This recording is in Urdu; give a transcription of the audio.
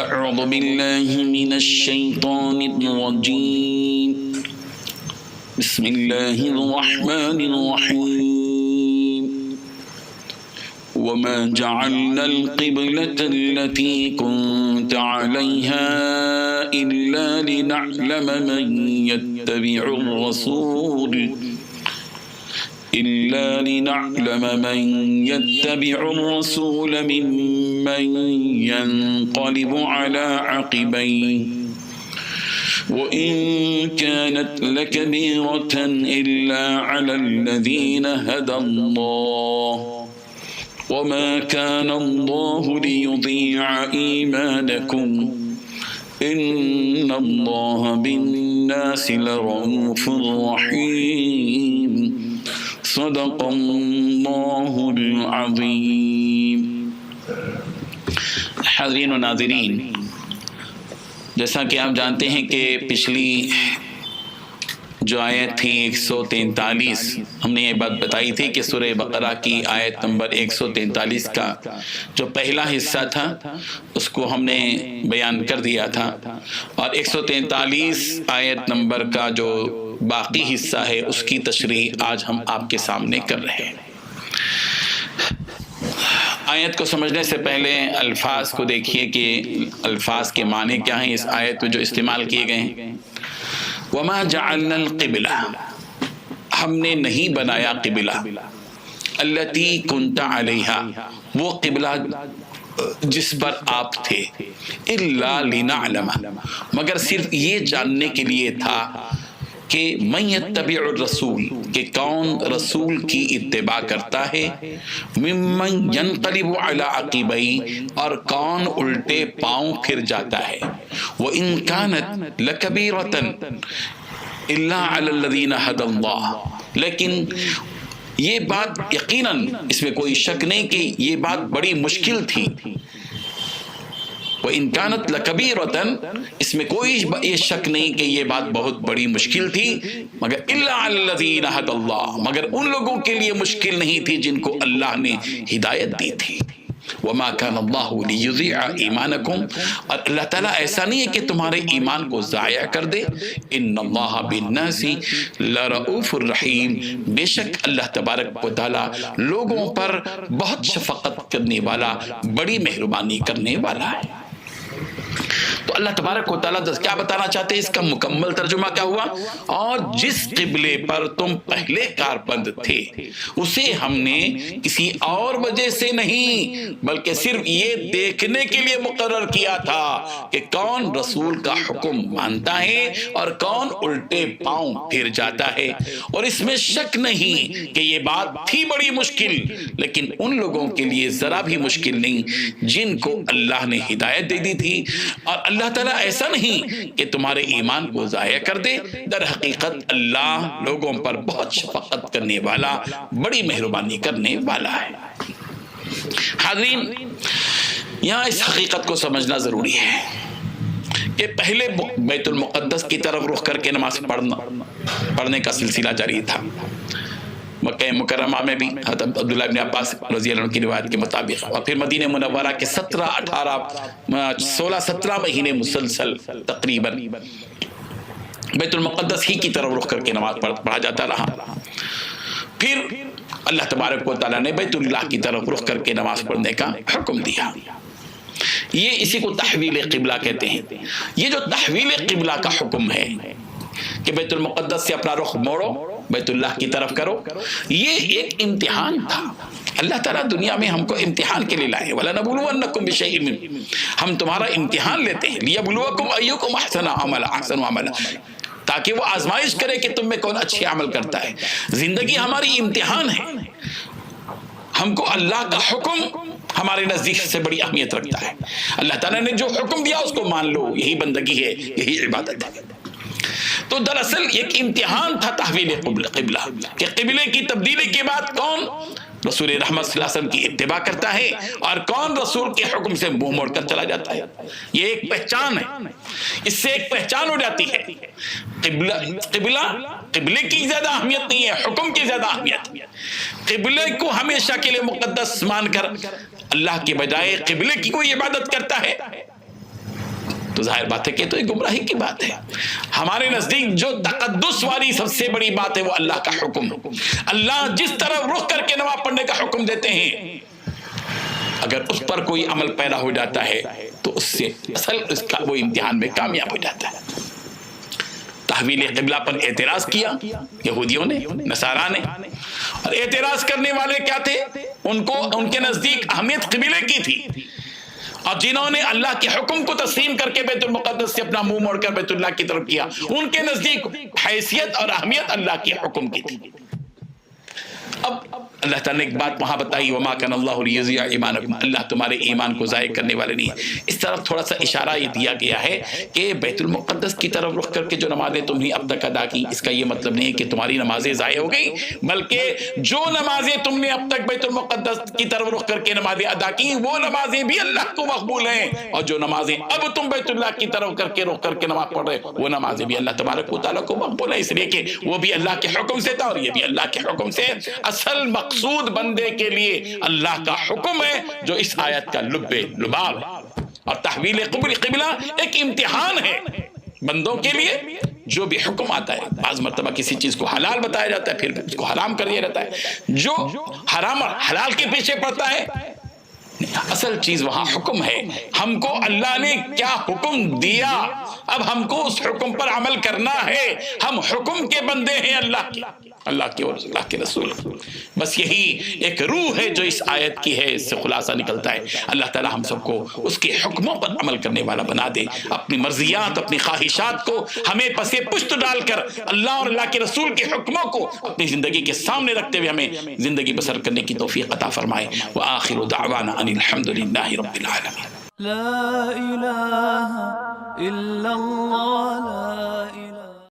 أعوذ بالله من الشيطان الرجيم بسم الله الرحمن الرحيم وما جعلنا القبلة التي كنت عليها إلا لنعلم من يتبع الرسول ممن ينقلب على عقبيه وإن كانت لكبيرة إلا على الذين هدى الله وما كان الله ليضيع إيمانكم إن الله بالناس لرؤوف رحيم صدق اللہ العظیم۔ حاضرین و ناظرین، جیسا کہ آپ جانتے ہیں کہ پچھلی جو آیت تھی 143، ہم نے یہ بات بتائی تھی کہ سورہ بقرہ کی آیت نمبر 143 کا جو پہلا حصہ تھا اس کو ہم نے بیان کر دیا تھا، اور 143 آیت نمبر کا جو باقی حصہ ہے اس کی تشریح آج ہم آپ کے سامنے کر رہے ہیں۔ آیت کو سمجھنے سے پہلے الفاظ کو دیکھیے کہ الفاظ کے معنی کیا ہیں اس آیت میں جو استعمال کیے گئے ہیں۔ وما جعلنا القبلہ، ہم نے نہیں بنایا قبلہ، التی کنت علیہا، وہ قبلہ جس پر آپ تھے، الا لنعلم، مگر صرف یہ جاننے کے لیے تھا کہ من یتبع الرسول، کہ کون رسول کی اتباع کرتا ہے، ممن ینقلب علی عقبیہ، اور کون الٹے پاؤں پھر جاتا ہے، وَإِن كَانَتْ لَكَبِيرَةً إِلَّا عَلَى الَّذِينَ هَدَى اللَّهُ، لیکن یہ بات یقیناً اس میں کوئی شک نہیں کہ یہ بات بڑی مشکل تھی، وَإِن كَانَتْ لَكَبِيرَةً، اس میں کوئی یہ شک نہیں کہ یہ بات بہت بڑی مشکل تھی، مگر إِلَّا عَلَى الَّذِينَ هَدَى اللَّهُ، مگر ان لوگوں کے لیے مشکل نہیں تھی جن کو اللہ نے ہدایت دی تھی۔ وَمَا كَانَ اللَّهُ لِيُضِيعَ إِيمَانَكُمْ، اور اللہ تعالیٰ ایسا نہیں ہے کہ تمہارے ایمان کو ضائع کر دے، إِنَّ اللَّهَ بِالنَّاسِ لَرَؤُوفٌ رَحِيمٌ، بے شک اللہ تبارک و تعالیٰ لوگوں پر بہت شفقت کرنے والا، بڑی مہربانی کرنے والا ہے۔ تو اللہ تبارک و تعالیٰ کیا بتانا چاہتے ہیں، اس کا مکمل ترجمہ کیا ہوا؟ اور جس قبلے پر تم پہلے کاربند تھے اسے ہم نے کسی اور وجہ سے نہیں بلکہ صرف یہ دیکھنے کے لیے مقرر کیا تھا کہ کون رسول کا حکم مانتا ہے اور کون الٹے پاؤں پھر جاتا ہے، اور اس میں شک نہیں کہ یہ بات تھی بڑی مشکل، لیکن ان لوگوں کے لیے ذرا بھی مشکل نہیں جن کو اللہ نے ہدایت دے دی تھی، اور اللہ تعالیٰ ایسا نہیں کہ تمہارے ایمان کو ضائع کر دے، در حقیقت اللہ لوگوں پر بہت شفقت کرنے والا، بڑی مہربانی کرنے والا ہے۔ حاضرین، یہاں اس حقیقت کو سمجھنا ضروری ہے کہ پہلے بیت المقدس کی طرف رخ کر کے نماز پڑھنے کا سلسلہ جاری تھا۔ مکہ مکرمہ میں بھی حضرت عبداللہ ابن عباس رضی اللہ عنہ کی روایت کے مطابق، اور پھر مدینہ منورہ کے 16-17 مہینے مسلسل تقریباً بیت المقدس ہی کی طرف رخ کر کے نماز پڑھا جاتا رہا۔ پھر اللہ تبارک و تعالیٰ نے بیت اللہ کی طرف رخ کر کے نماز پڑھنے کا حکم دیا۔ یہ اسی کو تحویل قبلہ کہتے ہیں۔ یہ جو تحویل قبلہ کا حکم ہے کہ بیت المقدس سے اپنا رخ موڑو، بیت اللہ کی طرف کرو، یہ ایک امتحان تھا۔ اللہ تعالیٰ دنیا میں ہم کو امتحان کے لیے لائے، وَلَنَبْلُوَنَّكُمْ بِشَيْءٍ مِّنْ، ہم تمہارا امتحان لیتے ہیں، لِيَبْلُوَكُمْ أَيُّكُمْ أَحْسَنُ عَمَلًا، تاکہ وہ آزمائش کرے کہ تم میں کون اچھے عمل کرتا ہے۔ زندگی ہماری امتحان ہے، ہم کو اللہ کا حکم ہمارے نزدیک سے بڑی اہمیت رکھتا ہے۔ اللہ تعالیٰ نے جو حکم دیا اس کو مان لو، یہی بندگی ہے، یہی عبادت ہے۔ تو دراصل ایک امتحان تھا تحویل قبلہ، کہ قبلے کی تبدیلی کے بعد کون رسول رحمت صلی اللہ علیہ وسلم کی اتباع کرتا ہے اور کون رسول کے حکم سے منہ موڑ کر چلا جاتا ہے۔ یہ ایک پہچان ہے، اس سے ایک پہچان ہو جاتی ہے۔ قبلے کی زیادہ اہمیت نہیں ہے، حکم کی زیادہ اہمیت۔ قبلے کو ہمیشہ کے لیے مقدس مان کر اللہ کے بجائے قبلے کی کوئی عبادت کرتا ہے تو ظاہر بات ہے کہ تو یہ گمراہی کی بات ہے. ہمارے نزدیک جو تقدس والی سب سے بڑی بات ہے وہ اللہ کا حکم. اللہ جس طرف رخ کر کے نماز پڑھنے کا حکم دیتے ہیں، اگر اس پر کوئی عمل پیدا ہو جاتا ہے تو اس سے اصل اس کا وہ امتحان میں کامیاب ہو جاتا ہے. تحویل قبلہ پر اعتراض کیا یہودیوں نے، نصارا نے، اور اعتراض کرنے والے کیا تھے؟ ان کے نزدیک اہمیت قبلے کی تھی، اور جنہوں نے اللہ کے حکم کو تسلیم کر کے بیت المقدس سے اپنا منہ موڑ کر بیت اللہ کی طرف کیا، ان کے نزدیک حیثیت اور اہمیت اللہ کے حکم کی تھی. اب اللہ تعالیٰ نے ایک بات وہاں بتائی، وما کان اللہ لیضیع ایمانکم، اللہ تمہارے ایمان کو ضائع کرنے والے نہیں ہے. اس طرف تھوڑا سا اشارہ یہ دیا گیا ہے کہ بیت المقدس کی طرف رخ کر کے جو نمازیں تم نے اب تک ادا کی، اس کا یہ مطلب نہیں کہ تمہاری نمازیں ضائع ہو گئی، بلکہ جو نمازیں تم نے اب تک بیت المقدس کی طرف رخ کر کے نمازیں ادا کی وہ نمازیں بھی اللہ کو مقبول ہیں، اور جو نمازیں اب تم بیت اللہ کی طرف کر کے رخ کر کے نماز پڑھ رہے وہ نمازیں بھی اللہ تبارک و تعالیٰ کو مقبول ہیں، اس لیے کہ وہ بھی اللہ کے حکم سے تھا اور یہ بھی اللہ کے حکم سے. اصل مقصود بندے کے لیے اللہ کا حکم ہے جو اس آیت کا لب لباب ہے، اور تحویل قبلہ ایک امتحان ہے بندوں کے لیے. جو بھی حکم آتا ہے، بعض مرتبہ کسی چیز کو حلال بتایا جاتا ہے پھر اس کو حرام کر دیا جاتا ہے، جو حرام اور حلال کے پیچھے پڑتا ہے، اصل چیز وہاں حکم ہے. ہم کو اللہ نے کیا حکم دیا، اب ہم کو اس حکم پر عمل کرنا ہے. ہم حکم کے بندے ہیں اللہ کے، اللہ کے اور اللہ کے رسول. بس یہی ایک روح ہے جو اس آیت کی ہے، اس سے خلاصہ نکلتا ہے. اللہ تعالی ہم سب کو اس کے حکموں پر عمل کرنے والا بنا دے. اپنی مرضیات، اپنی خواہشات کو ہمیں پسے پشت ڈال کر اللہ اور اللہ کے رسول کے حکموں کو اپنی زندگی کے سامنے رکھتے ہوئے ہمیں زندگی بسر کرنے کی توفیق عطا فرمائے. وآخر دعوانا ان الحمد للہ رب العالمین. لا إله إلا الله لا إله